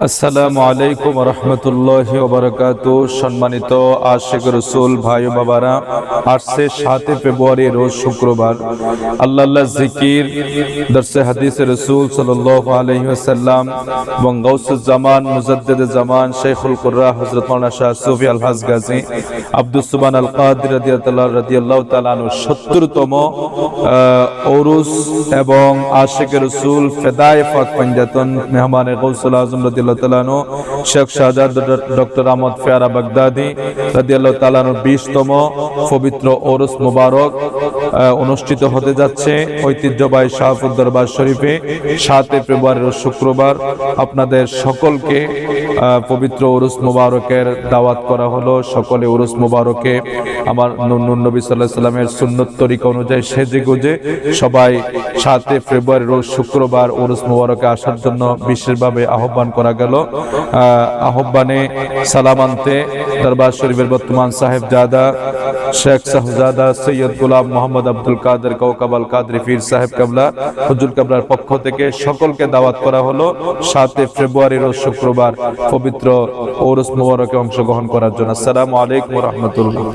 আসসালামু আলাইকুম ওয়া রাহমাতুল্লাহি ওয়া বারাকাতুহু। সম্মানিত আশিক রাসূল ভাই ও বাবারা, আসছে 7 ফেব্রুয়ারি রোজ শুক্রবার। আল্লাহর জিকির, দরসে হাদিসে রাসূল সাল্লাল্লাহু আলাইহি ওয়াসাল্লাম এবং গাউসুজ জামান মুজাদ্দিদে জামান শাইখুল কুররা হযরত মাওলানা শাহ সুফি আল-হাজ গাজী আব্দুস সুবহান আল কাদির রাদিয়াল্লাহু তাআলা আনহু 70তম ওরুস এবং আশিক রাসূল ফেদায়ে পাক পাঞ্জাতন মেহমানে গাউসুল আজম রাদিয়াল্লাহু তাআলা আনহু শেখ শাহজাদ ডক্টর আহমদ ফিয়ারা বাগদাদি রাদিয়াল্লাহু তাআলা আনহুর 20তম পবিত্র ওরস মুবারক অনুষ্ঠিত হতে যাচ্ছে ঐতিহ্যবাহী শাহপুর দরবার শরীফে 7 ফেব্রুয়ারি রোজ শুক্রবার। আপনাদের সকলকে পবিত্র ওরস মুবারকের দাওয়াত করা হলো। সকলে ওরস মুবারকে আমার নূর নবী সাল্লাল্লাহু আলাইহি সাল্লামের সুন্নত তরিকা অনুযায়ী সেজে গুজে সবাই 7 ফেব্রুয়ারি রোজ শুক্রবার ওরস মুবারকে আসার জন্য বিশেষভাবে আহ্বান করা গেল। আহ্বানে সালাম আনতে দরবার শরীফের বর্তমান সাহেবজাদা শেখ সাহজাদা সৈয়দ গোলাম মোহাম্মদ আব্দুল কাদের কওকাব আল কাদরি পীর সাহেব কাবলা হুজুর কাবলার পক্ষ থেকে সকলকে দাওয়াত করা হলো 7 ফেব্রুয়ারি রোজ শুক্রবার পবিত্র ওরস মুবারকে অংশগ্রহণ করার জন্য। আসসালামু আলাইকুম ওয়া রাহমাতুল্লাহ।